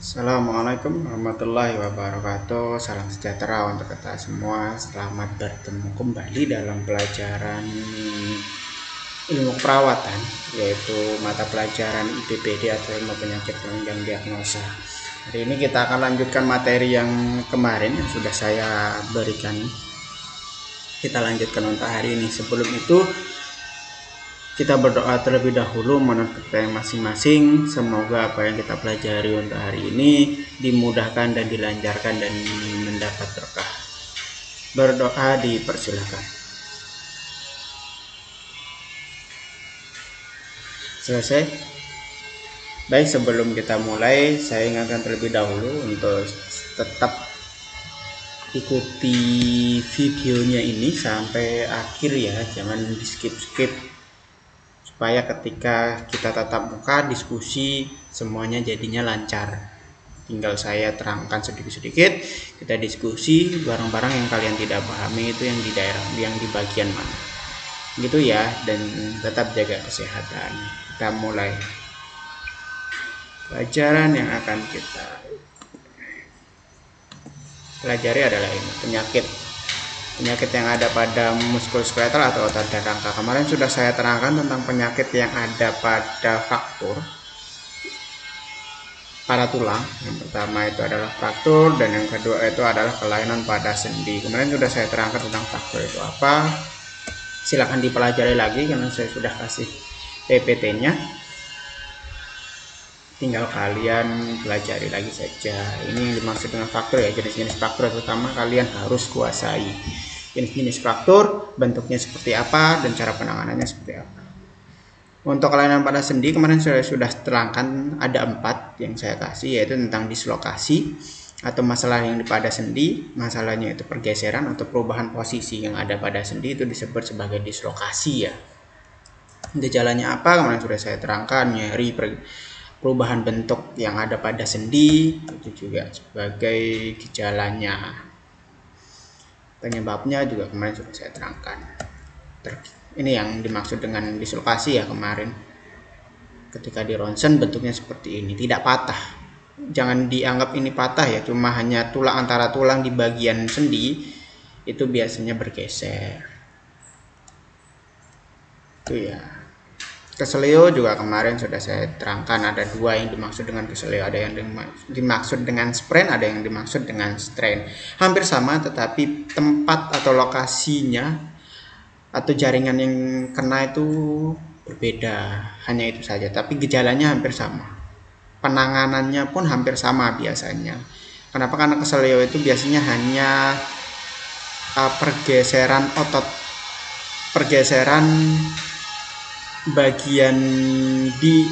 Assalamualaikum warahmatullahi wabarakatuh. Salam sejahtera untuk kita semua. Selamat bertemu kembali dalam pelajaran ilmu keperawatan, yaitu mata pelajaran IPPD atau ilmu penyakit penunjang diagnosa. Hari ini kita akan lanjutkan materi yang kemarin yang sudah saya berikan. Kita lanjutkan untuk hari ini. Sebelum itu, kita berdoa terlebih dahulu menurut kita masing-masing. Semoga apa yang kita pelajari untuk hari ini dimudahkan dan dilancarkan dan mendapat berkah. Berdoa dipersilakan. Selesai? Baik, sebelum kita mulai, saya ingatkan terlebih dahulu untuk tetap ikuti videonya ini sampai akhir ya, jangan di skip-skip, supaya ketika kita tatap muka diskusi semuanya jadinya lancar. Tinggal saya terangkan sedikit-sedikit, kita diskusi barang-barang yang kalian tidak pahami itu yang di daerah, yang di bagian mana, gitu ya. Dan tetap jaga kesehatan. Kita mulai pelajaran yang akan kita pelajari adalah ini, penyakit yang ada pada muskuloskeletal atau otot dan rangka. Kemarin sudah saya terangkan tentang penyakit yang ada pada fraktur pada tulang. Yang pertama itu adalah fraktur dan yang kedua itu adalah kelainan pada sendi. Kemarin sudah saya terangkan tentang fraktur itu apa. Silahkan dipelajari lagi karena saya sudah kasih PPT-nya. Tinggal kalian pelajari lagi saja. Ini yang dimaksud dengan fraktur ya, jenis-jenis fraktur terutama kalian harus kuasai. Jenis-jenis fraktur, bentuknya seperti apa dan cara penanganannya seperti apa. Untuk kelainan pada sendi kemarin saya sudah terangkan ada 4 yang saya kasih, yaitu tentang dislokasi atau masalah yang pada sendi. Masalahnya itu pergeseran atau perubahan posisi yang ada pada sendi, itu disebut sebagai dislokasi ya. Gejalanya apa kemarin sudah saya terangkan, nyeri, perubahan bentuk yang ada pada sendi, itu juga sebagai gejalanya. Penyebabnya juga kemarin sudah saya terangkan. Ini yang dimaksud dengan dislokasi ya kemarin. Ketika di ronsen bentuknya seperti ini, tidak patah. Jangan dianggap ini patah ya, cuma hanya tulang antara tulang di bagian sendi itu biasanya bergeser. Itu ya. Keseleo juga kemarin sudah saya terangkan, ada 2 yang dimaksud dengan keseleo, ada yang dimaksud dengan sprain, ada yang dimaksud dengan strain. Hampir sama tetapi tempat atau lokasinya atau jaringan yang kena itu berbeda, hanya itu saja, tapi gejalanya hampir sama. Penanganannya pun hampir sama biasanya. Kenapa? Karena keseleo itu biasanya hanya pergeseran otot, pergeseran bagian di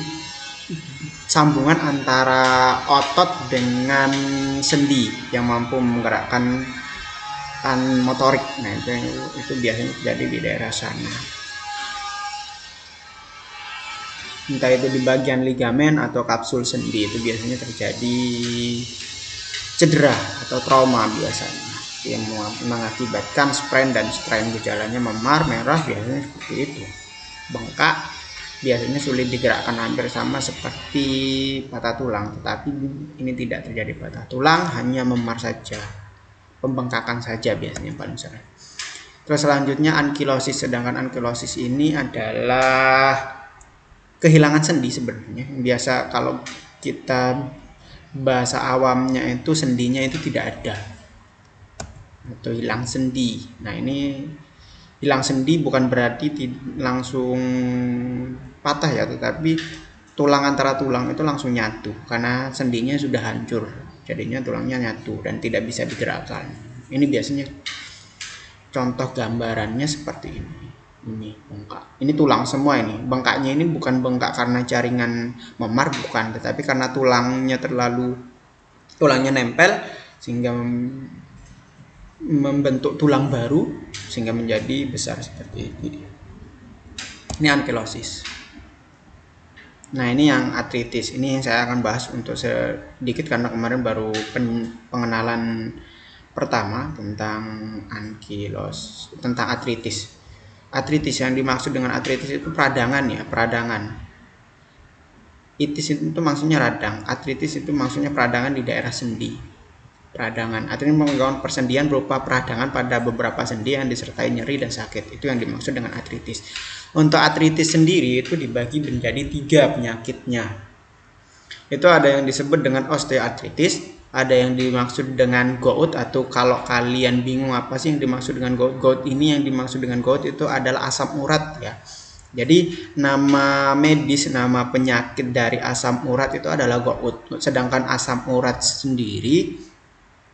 sambungan antara otot dengan sendi yang mampu menggerakkan motorik. Nah itu biasanya terjadi di daerah sana, entah itu di bagian ligamen atau kapsul sendi. Itu biasanya terjadi cedera atau trauma biasanya yang mengakibatkan sprain dan strain. Gejalanya memar, merah, biasanya seperti itu. Bengkak biasanya sulit digerakkan, hampir sama seperti patah tulang, tetapi ini tidak terjadi patah tulang, hanya memar saja, pembengkakan saja biasanya paling sering. Terus selanjutnya ankilosis. Sedangkan ankilosis ini adalah kehilangan sendi sebenarnya. Biasa kalau kita bahasa awamnya itu sendinya itu tidak ada atau hilang sendi. Nah ini hilang sendi bukan berarti langsung patah ya, tetapi tulang antara tulang itu langsung nyatu karena sendinya sudah hancur, jadinya tulangnya nyatu dan tidak bisa digerakkan. Ini biasanya contoh gambarannya seperti ini. Ini bengkak, ini tulang semua. Ini bengkaknya ini bukan bengkak karena jaringan memar, bukan, tetapi karena tulangnya nempel sehingga membentuk tulang baru sehingga menjadi besar seperti ini. Ini ankilosis. Nah ini yang artritis. Ini yang saya akan bahas untuk sedikit karena kemarin baru pengenalan pertama tentang tentang artritis. Artritis yang dimaksud dengan artritis itu peradangan ya, peradangan itis itu maksudnya radang, artritis itu maksudnya peradangan di daerah sendi. Peradangan artinya mengganggu persendian berupa peradangan pada beberapa sendi yang disertai nyeri dan sakit. Itu yang dimaksud dengan artritis. Untuk artritis sendiri itu dibagi menjadi 3 penyakitnya. Itu ada yang disebut dengan osteoartritis, ada yang dimaksud dengan gout, atau kalau kalian bingung apa sih yang dimaksud dengan gout, gout ini yang dimaksud dengan gout itu adalah asam urat ya. Jadi nama medis, nama penyakit dari asam urat itu adalah gout. Sedangkan asam urat sendiri,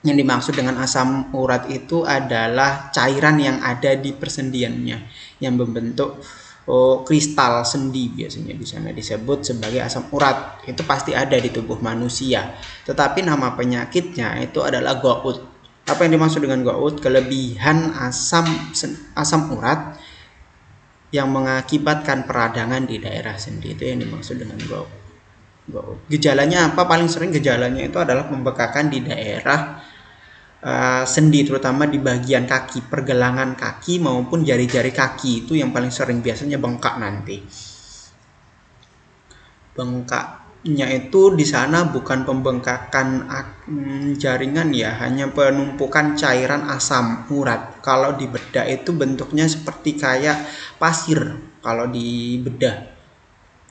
yang dimaksud dengan asam urat itu adalah cairan yang ada di persendiannya yang membentuk kristal sendi, biasanya di sana disebut sebagai asam urat. Itu pasti ada di tubuh manusia. Tetapi nama penyakitnya itu adalah gout. Apa yang dimaksud dengan gout? Kelebihan asam urat yang mengakibatkan peradangan di daerah sendi, itu yang dimaksud dengan gout. Gejalanya apa? Paling sering gejalanya itu adalah pembekakan di daerah sendi, terutama di bagian kaki, pergelangan kaki maupun jari-jari kaki, itu yang paling sering, biasanya bengkak nanti. Bengkaknya itu di sana bukan pembengkakan jaringan ya, hanya penumpukan cairan asam urat. Kalau di bedah itu bentuknya seperti kayak pasir kalau di bedah.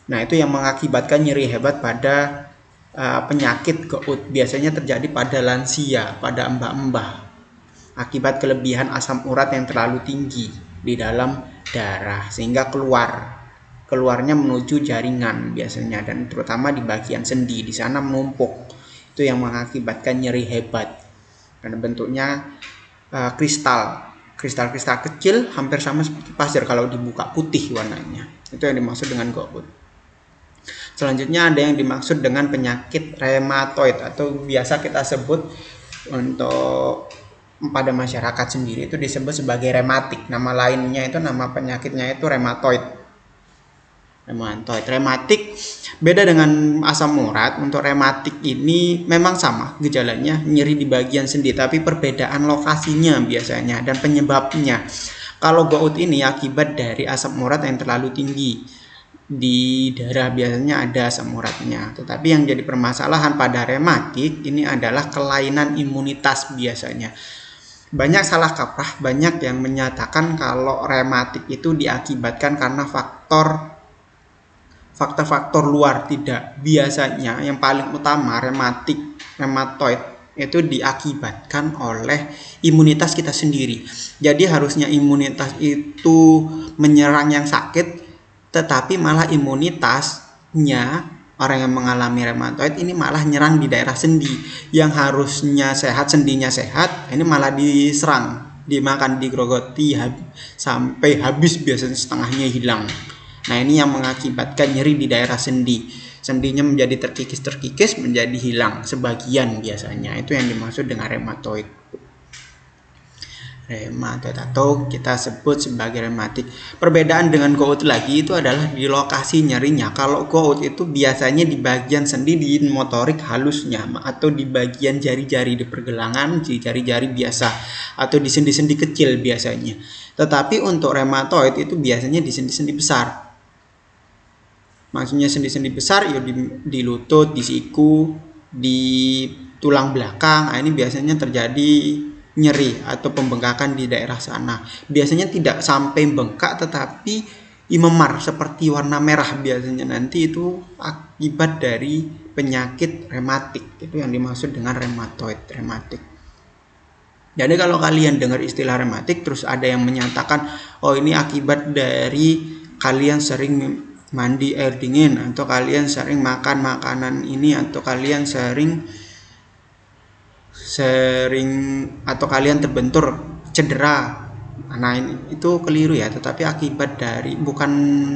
Nah, itu yang mengakibatkan nyeri hebat pada penyakit gout. Biasanya terjadi pada lansia, pada mbah-mbah, akibat kelebihan asam urat yang terlalu tinggi di dalam darah sehingga keluarnya menuju jaringan biasanya, dan terutama di bagian sendi, di sana menumpuk. Itu yang mengakibatkan nyeri hebat karena bentuknya kristal kecil hampir sama seperti pasir, kalau dibuka putih warnanya. Itu yang dimaksud dengan gout. Selanjutnya ada yang dimaksud dengan penyakit rheumatoid, atau biasa kita sebut untuk pada masyarakat sendiri itu disebut sebagai rematik. Nama lainnya itu, nama penyakitnya itu rheumatoid. Rematik beda dengan asam urat. Untuk rematik ini memang sama gejalanya, nyeri di bagian sendi, tapi perbedaan lokasinya biasanya dan penyebabnya. Kalau gout ini akibat dari asam urat yang terlalu tinggi di darah, biasanya ada asam uratnya. Tetapi yang jadi permasalahan pada rematik ini adalah kelainan imunitas biasanya. Banyak salah kaprah, banyak yang menyatakan kalau rematik itu diakibatkan karena faktor luar. Tidak. Biasanya yang paling utama rheumatoid itu diakibatkan oleh imunitas kita sendiri. Jadi harusnya imunitas itu menyerang yang sakit, tetapi malah imunitasnya orang yang mengalami rheumatoid ini malah nyerang di daerah sendi. Yang harusnya sehat, sendinya sehat, ini malah diserang, dimakan, digerogoti sampai habis, biasanya setengahnya hilang. Nah, ini yang mengakibatkan nyeri di daerah sendi. Sendinya menjadi terkikis, menjadi hilang sebagian biasanya. Itu yang dimaksud dengan rheumatoid atau kita sebut sebagai rematik. Perbedaan dengan gout lagi itu adalah di lokasi nyerinya. Kalau gout itu biasanya di bagian sendi, di motorik halusnya, atau di bagian jari-jari, di pergelangan, di jari-jari biasa, atau di sendi-sendi kecil biasanya. Tetapi untuk rheumatoid itu biasanya di sendi-sendi besar. Maksudnya sendi-sendi besar ya di lutut, di siku, di tulang belakang. Nah, ini biasanya terjadi nyeri atau pembengkakan di daerah sana. Biasanya tidak sampai bengkak, tetapi memar seperti warna merah biasanya. Nanti itu akibat dari penyakit rematik. Itu yang dimaksud dengan rematik. Jadi kalau kalian dengar istilah rematik terus ada yang menyatakan, oh ini akibat dari kalian sering mandi air dingin, atau kalian sering makan makanan ini, atau kalian sering atau kalian terbentur, cedera. Nah, itu keliru ya, tetapi akibat dari, bukan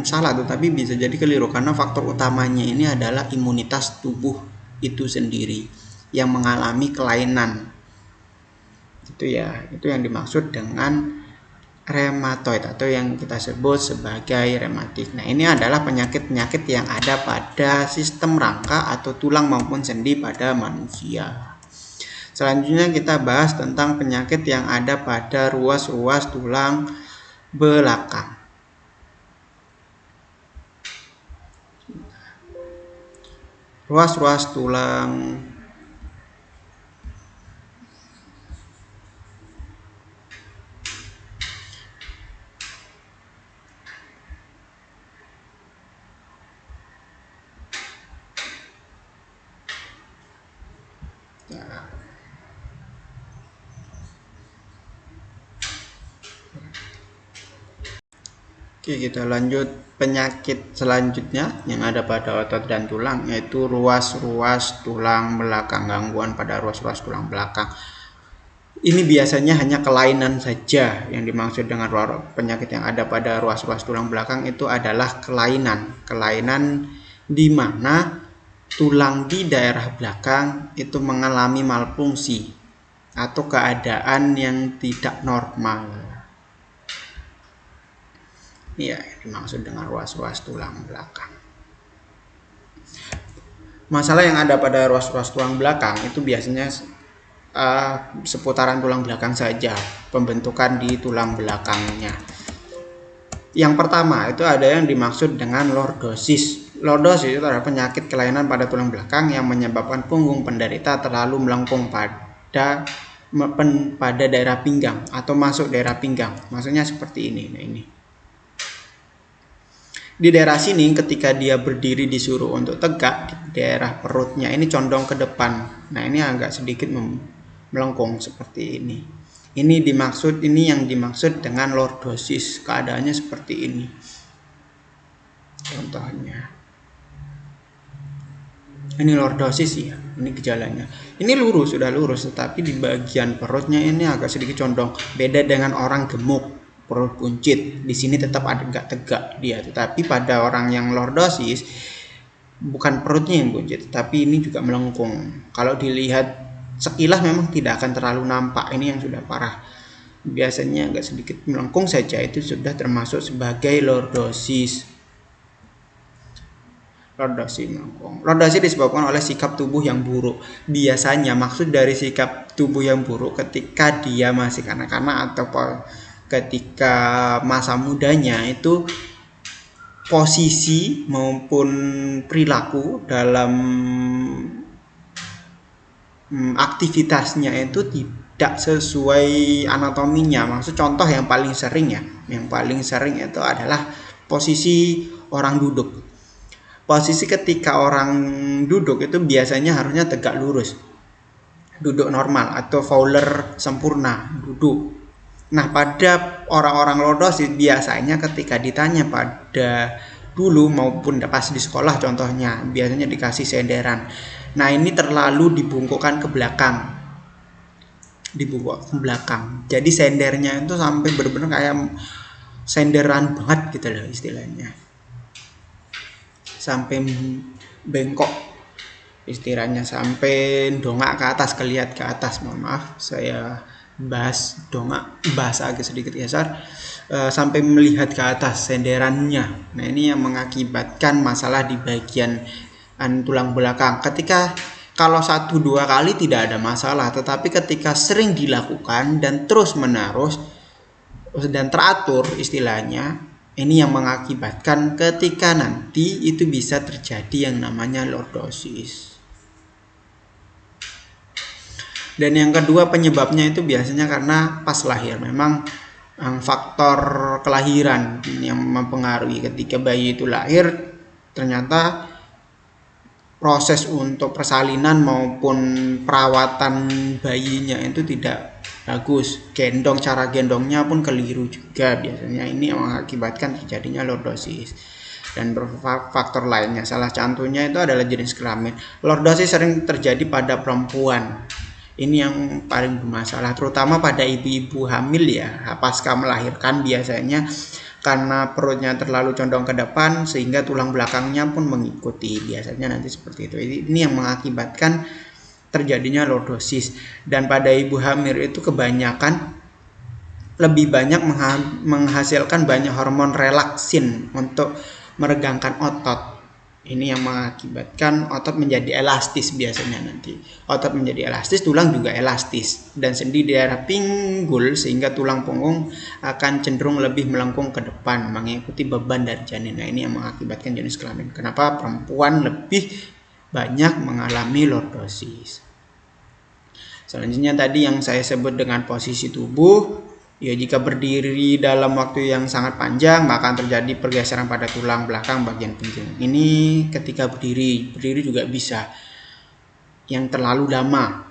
salah, tetapi bisa jadi keliru karena faktor utamanya ini adalah imunitas tubuh itu sendiri yang mengalami kelainan. Itu ya, itu yang dimaksud dengan rheumatoid atau yang kita sebut sebagai rematik. Nah, ini adalah penyakit-penyakit yang ada pada sistem rangka atau tulang maupun sendi pada manusia. Selanjutnya kita bahas tentang penyakit yang ada pada ruas-ruas tulang belakang. ruas-ruas tulang Oke, kita lanjut penyakit selanjutnya yang ada pada otot dan tulang, yaitu ruas-ruas tulang belakang, gangguan pada ruas-ruas tulang belakang. Ini biasanya hanya kelainan saja. Yang dimaksud dengan penyakit yang ada pada ruas-ruas tulang belakang itu adalah kelainan di mana tulang di daerah belakang itu mengalami malfungsi atau keadaan yang tidak normal. Ya, dimaksud dengan ruas-ruas tulang belakang. Masalah yang ada pada ruas-ruas tulang belakang itu biasanya seputaran tulang belakang saja, pembentukan di tulang belakangnya. Yang pertama itu ada yang dimaksud dengan lordosis. Lordosis itu adalah penyakit kelainan pada tulang belakang yang menyebabkan punggung penderita terlalu melengkung pada daerah pinggang atau masuk daerah pinggang. Maksudnya seperti ini. Nah, ini. Di daerah sini ketika dia berdiri disuruh untuk tegak, di daerah perutnya ini condong ke depan. Nah, ini agak sedikit melengkung seperti ini. Ini yang dimaksud dengan lordosis. Keadaannya seperti ini. Contohnya. Ini lordosis ya, ini gejalanya. Ini sudah lurus, tetapi di bagian perutnya ini agak sedikit condong. Beda dengan orang gemuk, perut buncit, di sini tetap agak tegak dia, tetapi pada orang yang lordosis bukan perutnya yang buncit, tapi ini juga melengkung. Kalau dilihat sekilas memang tidak akan terlalu nampak, ini yang sudah parah. Biasanya agak sedikit melengkung saja itu sudah termasuk sebagai lordosis. Lordosis disebabkan oleh sikap tubuh yang buruk. Biasanya maksud dari sikap tubuh yang buruk ketika dia masih kanak-kanak atau ketika masa mudanya itu posisi maupun perilaku dalam aktivitasnya itu tidak sesuai anatominya. Maksud contoh yang paling sering itu adalah posisi orang duduk. Posisi ketika orang duduk itu biasanya harusnya tegak lurus, duduk normal atau Fowler sempurna, duduk. Nah, pada orang-orang lordosis biasanya ketika ditanya pada dulu maupun pas di sekolah contohnya, biasanya dikasih senderan. Nah, ini terlalu dibungkukkan ke belakang. Jadi sendernya itu sampai benar-benar kayak senderan banget gitu loh istilahnya. Sampai bengkok istilahnya, sampai dongak ke atas, kelihat ke atas. Mohon maaf, saya bahasa agak sedikit kasar, sampai melihat ke atas senderannya. Nah, ini yang mengakibatkan masalah di bagian tulang belakang. Kalau 1-2 kali tidak ada masalah, tetapi ketika sering dilakukan dan terus menerus dan teratur istilahnya, ini yang mengakibatkan ketika nanti itu bisa terjadi yang namanya lordosis. Dan yang kedua penyebabnya itu biasanya karena pas lahir. Memang faktor kelahiran yang mempengaruhi. Ketika bayi itu lahir, ternyata proses untuk persalinan maupun perawatan bayinya itu tidak bagus. Cara gendongnya pun keliru juga biasanya. Ini mengakibatkan terjadinya lordosis. Dan faktor lainnya, salah satunya itu adalah jenis kelamin. Lordosis sering terjadi pada perempuan. Ini yang paling bermasalah, terutama pada ibu-ibu hamil ya, pasca melahirkan biasanya karena perutnya terlalu condong ke depan sehingga tulang belakangnya pun mengikuti. Biasanya nanti seperti itu. Ini yang mengakibatkan terjadinya lordosis. Dan pada ibu hamil itu kebanyakan lebih banyak menghasilkan banyak hormon relaksin untuk meregangkan otot. Ini yang mengakibatkan otot menjadi elastis biasanya nanti. Otot menjadi elastis, tulang juga elastis. Dan sendi di daerah pinggul sehingga tulang punggung akan cenderung lebih melengkung ke depan mengikuti beban dari janin. Nah, ini yang mengakibatkan jenis kelamin. Kenapa perempuan lebih banyak mengalami lordosis. Selanjutnya tadi yang saya sebut dengan posisi tubuh, ya jika berdiri dalam waktu yang sangat panjang maka akan terjadi pergeseran pada tulang belakang bagian pinggul. Ini ketika berdiri juga bisa. Yang terlalu lama,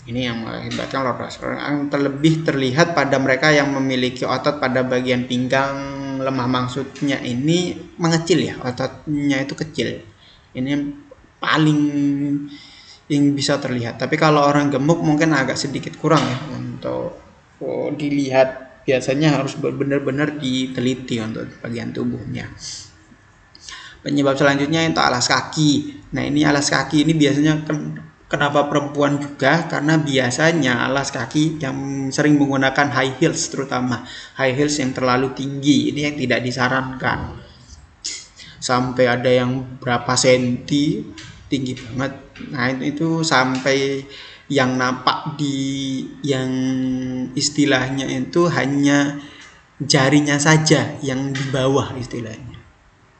ini yang mengakibatkan lordosis. Yang terlebih terlihat pada mereka yang memiliki otot pada bagian pinggang lemah, maksudnya ini mengecil ya, ototnya itu kecil. Ini paling yang bisa terlihat. Tapi kalau orang gemuk mungkin agak sedikit kurang ya untuk dilihat. Biasanya harus benar-benar diteliti untuk bagian tubuhnya. Penyebab selanjutnya itu alas kaki. Nah ini alas kaki ini biasanya kenapa perempuan juga, karena biasanya alas kaki yang sering menggunakan high heels, terutama high heels yang terlalu tinggi, ini yang tidak disarankan. Sampai ada yang berapa senti tinggi banget. Nah itu sampai yang nampak yang istilahnya itu hanya jarinya saja yang di bawah istilahnya,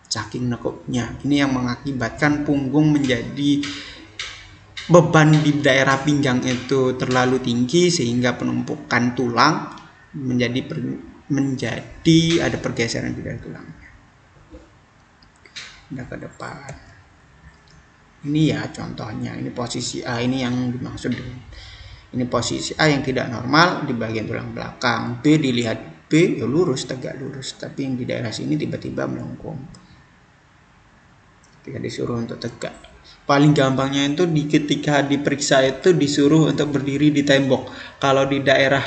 saking nekuknya. Ini yang mengakibatkan punggung menjadi beban di daerah pinggang itu terlalu tinggi sehingga penumpukan tulang menjadi ada pergeseran di daerah tulangnya. Nah, ke depan. Ini ya contohnya, ini posisi A, ini yang dimaksud dengan ini posisi A yang tidak normal di bagian tulang belakang. B dilihat B ya lurus, tegak lurus, tapi yang di daerah sini tiba-tiba melengkung. Ketika disuruh untuk tegak, paling gampangnya itu ketika diperiksa itu disuruh untuk berdiri di tembok. Kalau di daerah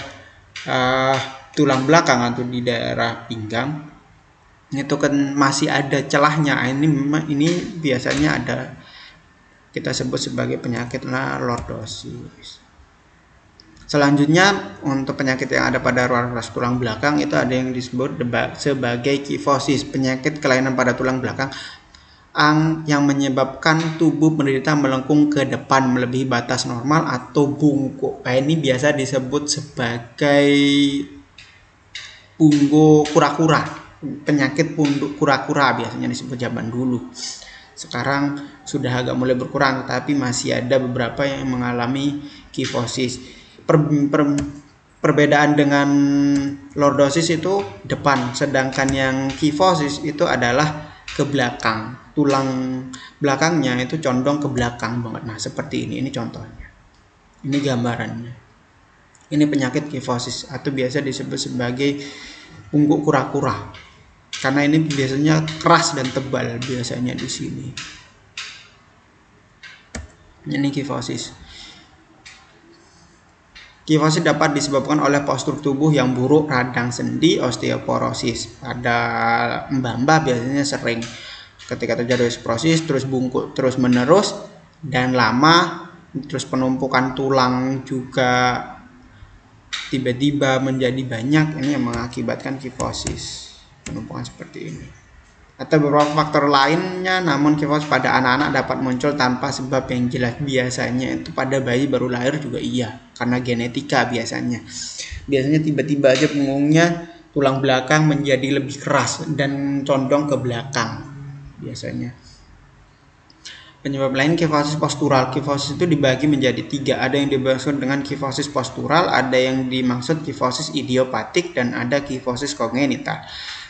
tulang belakang atau di daerah pinggang itu kan masih ada celahnya. Ini biasanya ada, kita sebut sebagai penyakit lordosis. Selanjutnya untuk penyakit yang ada pada ruas tulang belakang itu ada yang disebut sebagai kifosis, penyakit kelainan pada tulang belakang yang menyebabkan tubuh penderita melengkung ke depan melebihi batas normal atau bungkuk. Ini biasa disebut sebagai punggung kura-kura, penyakit punduk kura-kura biasanya disebut zaman dulu. Sekarang sudah agak mulai berkurang, tapi masih ada beberapa yang mengalami kifosis. Perbedaan dengan lordosis itu depan, sedangkan yang kifosis itu adalah ke belakang. Tulang belakangnya itu condong ke belakang banget. Nah, seperti ini contohnya. Ini gambarannya. Ini penyakit kifosis atau biasa disebut sebagai punggung kura-kura. Karena ini biasanya keras dan tebal biasanya di sini. Ini kifosis. Kifosis dapat disebabkan oleh postur tubuh yang buruk, radang sendi, osteoporosis. Pada mbah-mbah biasanya sering ketika terjadi osteoporosis terus bungkuk terus menerus dan lama, terus penumpukan tulang juga tiba-tiba menjadi banyak, ini yang mengakibatkan kifosis, penumpukan seperti ini. Atau beberapa faktor lainnya, namun kifosis pada anak-anak dapat muncul tanpa sebab yang jelas. Biasanya itu pada bayi baru lahir juga iya, karena genetika biasanya tiba-tiba aja punggungnya tulang belakang menjadi lebih keras dan condong ke belakang biasanya. Penyebab lain kifosis postural. Kifosis itu dibagi menjadi 3. Ada yang dimaksud dengan kifosis postural, ada yang dimaksud kifosis idiopatik, dan ada kifosis kongenital.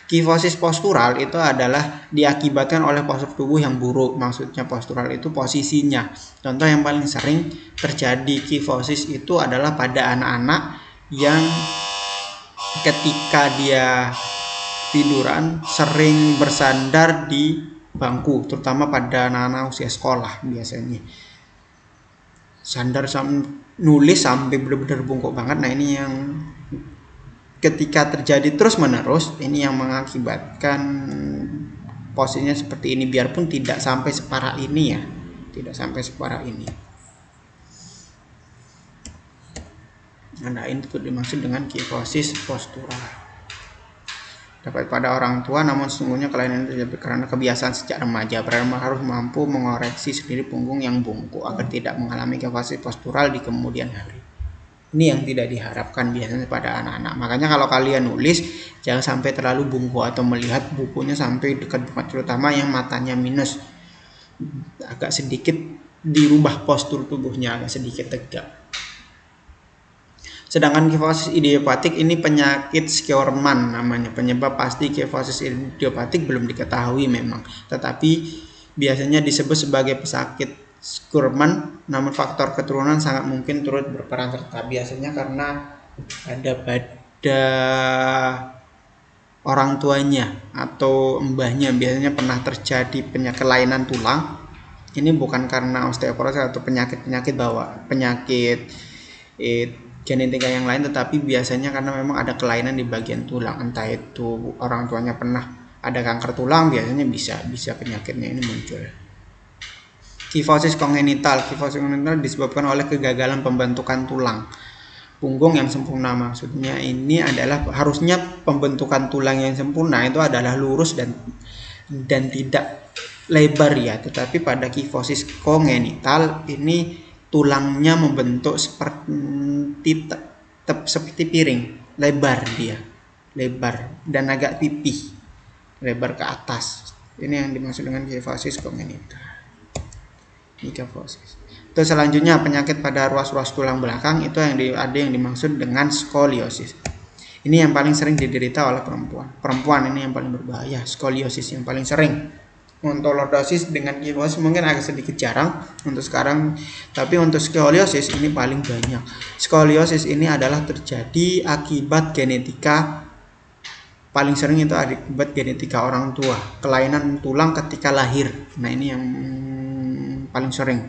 Kifosis postural itu adalah diakibatkan oleh postur tubuh yang buruk. Maksudnya postural itu posisinya. Contoh yang paling sering terjadi kifosis itu adalah pada anak-anak yang ketika dia tiduran sering bersandar di bangku, terutama pada anak-anak usia sekolah biasanya. Sandar nulis sampai benar-benar bungkuk banget. Nah, ini yang ketika terjadi terus-menerus, ini yang mengakibatkan posisinya seperti ini, biarpun tidak sampai separah ini ya. Tidak sampai separah ini. Nah, ini dimaksud dengan kifosis postural. Dapat pada orang tua, namun sesungguhnya kelainan itu terjadi karena kebiasaan sejak remaja. Para harus mampu mengoreksi sendiri punggung yang bungkuk agar tidak mengalami kifosis postural di kemudian hari. Ini yang tidak diharapkan biasanya pada anak-anak. Makanya kalau kalian nulis, jangan sampai terlalu bungkuk atau melihat bukunya sampai dekat, terutama yang matanya minus. agak sedikit dirubah postur tubuhnya, agak sedikit tegak. Sedangkan kifosis idiopatik ini penyakit Scheuermann namanya. Penyebab pasti kifosis idiopatik belum diketahui memang, tetapi biasanya disebut sebagai pesakit Scheuermann. Namun faktor keturunan sangat mungkin turut berperan serta, biasanya karena ada pada orang tuanya atau mbahnya biasanya pernah terjadi penyakit kelainan tulang. Ini bukan karena osteoporosis atau penyakit-penyakit genetika yang lain, tetapi biasanya karena memang ada kelainan di bagian tulang, entah itu orang tuanya pernah ada kanker tulang, biasanya bisa penyakitnya ini muncul. Kifosis kongenital disebabkan oleh kegagalan pembentukan tulang punggung yang sempurna. Maksudnya ini adalah harusnya pembentukan tulang yang sempurna itu adalah lurus dan tidak lebar ya, tetapi pada kifosis kongenital ini tulangnya membentuk seperti piring, lebar dan agak pipih, lebar ke atas. Ini yang dimaksud dengan kifosis kongenital. Kifosis. Terus selanjutnya penyakit pada ruas-ruas tulang belakang itu ada yang dimaksud dengan skoliosis. Ini yang paling sering diderita oleh perempuan. Perempuan ini yang paling berbahaya, skoliosis yang paling sering. Untuk lordosis dengan kifosis mungkin agak sedikit jarang untuk sekarang, tapi untuk skoliosis ini paling banyak. Skoliosis ini adalah terjadi akibat genetika, paling sering itu akibat genetika orang tua, kelainan tulang ketika lahir. Nah ini yang paling sering.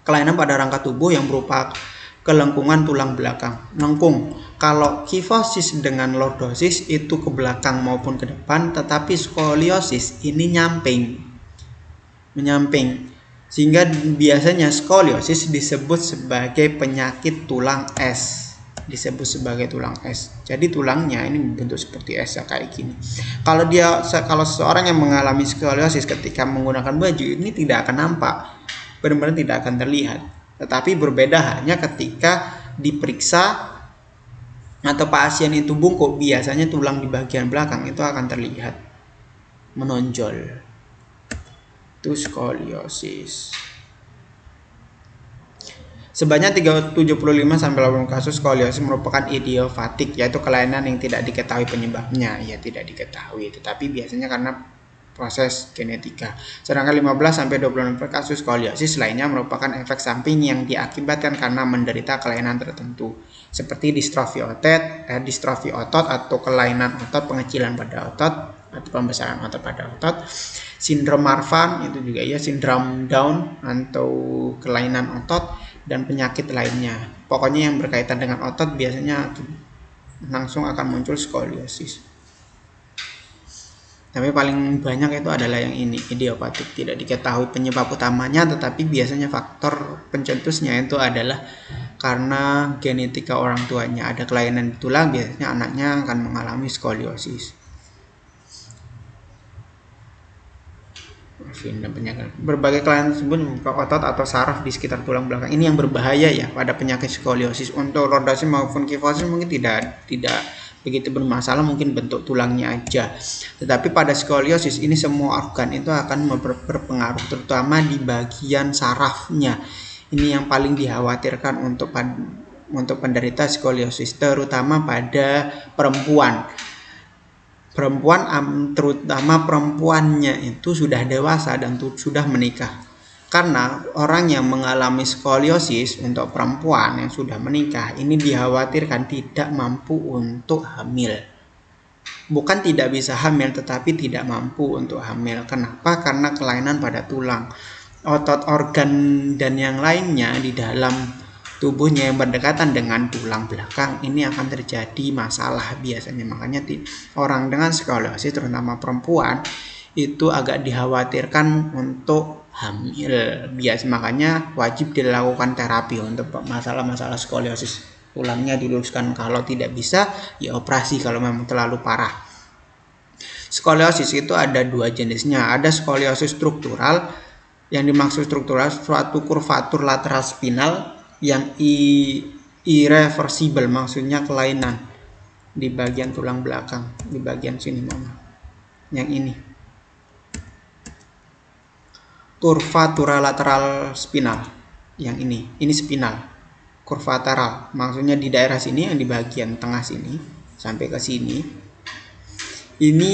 Kelainan pada rangka tubuh yang berupa kelengkungan tulang belakang, lengkung. Kalau kifosis dengan lordosis itu ke belakang maupun ke depan, tetapi skoliosis ini menyamping. Sehingga biasanya skoliosis disebut sebagai penyakit tulang es. Jadi tulangnya ini bentuk seperti es kayak gini. Kalau seseorang yang mengalami skoliosis ketika menggunakan baju ini tidak akan nampak, benar-benar tidak akan terlihat. Tetapi berbeda hanya ketika diperiksa atau pasien itu bungkuk, biasanya tulang di bagian belakang itu akan terlihat menonjol. Itu skoliosis. Sebanyak 75-80 kasus skoliosis merupakan idiopatik, yaitu kelainan yang tidak diketahui penyebabnya. Ya tidak diketahui, tetapi biasanya karena proses genetika. Sedangkan 15-20 kasus skoliosis lainnya merupakan efek samping yang diakibatkan karena menderita kelainan tertentu, seperti distrofi otot atau kelainan otot, pengecilan pada otot atau pembesaran otot pada otot, sindrom Marfan itu juga ya, sindrom Down atau kelainan otot, dan penyakit lainnya. Pokoknya yang berkaitan dengan otot biasanya langsung akan muncul skoliosis. Tapi paling banyak itu adalah yang ini, idiopatik, tidak diketahui penyebab utamanya, tetapi biasanya faktor pencetusnya itu adalah karena genetika orang tuanya ada kelainan di tulang, biasanya anaknya akan mengalami skoliosis. Berbagai kelainan tersebut membuka otot atau saraf di sekitar tulang belakang. Ini yang berbahaya ya pada penyakit skoliosis. Untuk lordosis maupun kifosis mungkin tidak begitu bermasalah, mungkin bentuk tulangnya aja. Tetapi pada skoliosis ini semua organ itu akan berpengaruh, terutama di bagian sarafnya. Ini yang paling dikhawatirkan untuk penderita skoliosis, terutama pada perempuan, terutama perempuannya itu sudah dewasa dan sudah menikah. Karena orang yang mengalami skoliosis untuk perempuan yang sudah menikah ini dikhawatirkan tidak mampu untuk hamil. Bukan tidak bisa hamil, tetapi tidak mampu untuk hamil. Kenapa? Karena kelainan pada tulang, otot, organ, dan yang lainnya di dalam tubuhnya yang berdekatan dengan tulang belakang ini akan terjadi masalah biasanya. Makanya orang dengan skoliosis, terutama perempuan, itu agak dikhawatirkan untuk hamil. Makanya wajib dilakukan terapi untuk masalah-masalah skoliosis. Tulangnya diluruskan, kalau tidak bisa ya operasi kalau memang terlalu parah. Skoliosis itu ada dua jenisnya. Ada skoliosis struktural, yang dimaksud struktural suatu kurvatur lateral spinal yang irreversible, maksudnya kelainan di bagian tulang belakang, di bagian sini yang ini. curvaturateral spinal. Yang ini spinal. Curvaturateral, maksudnya di daerah sini yang di bagian tengah sini sampai ke sini. Ini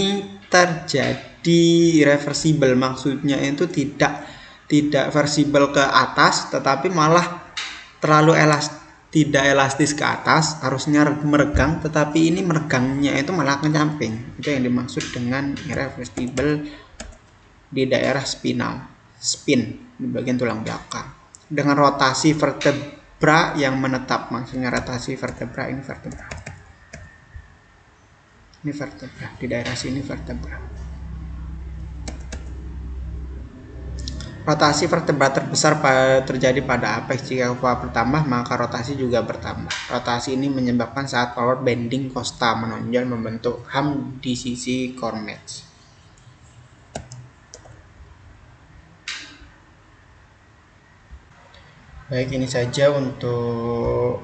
terjadi reversible, maksudnya itu tidak versible ke atas, tetapi malah terlalu tidak elastis ke atas, harusnya meregang, tetapi ini meregangnya itu malah nyamping. Itu yang dimaksud dengan irreversible di daerah spinal, spin di bagian tulang belakang. Dengan rotasi vertebra yang menetap, maksudnya rotasi vertebra ini vertebra. Ini vertebra, di daerah sini vertebra. Rotasi vertebra terbesar terjadi pada apex. Jika power bertambah, maka rotasi juga bertambah. Rotasi ini menyebabkan saat power bending costa menonjol membentuk hum di sisi cornmesh. Baik, ini saja untuk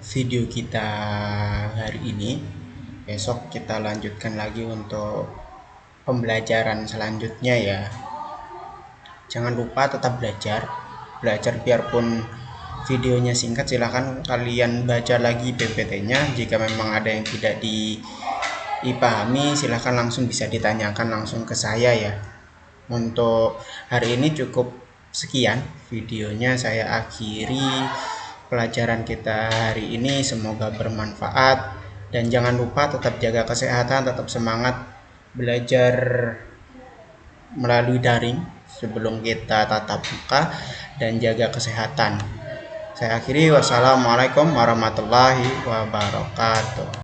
video kita hari ini. Besok kita lanjutkan lagi untuk pembelajaran selanjutnya ya. Jangan lupa tetap belajar biarpun videonya singkat. Silahkan kalian baca lagi PPT-nya. Jika memang ada yang tidak dipahami, silahkan langsung bisa ditanyakan langsung ke saya ya. Untuk hari ini cukup sekian videonya, saya akhiri pelajaran kita hari ini. Semoga bermanfaat. Dan jangan lupa tetap jaga kesehatan, tetap semangat belajar melalui daring sebelum kita tatap muka, dan jaga kesehatan. Saya akhiri, wassalamualaikum warahmatullahi wabarakatuh.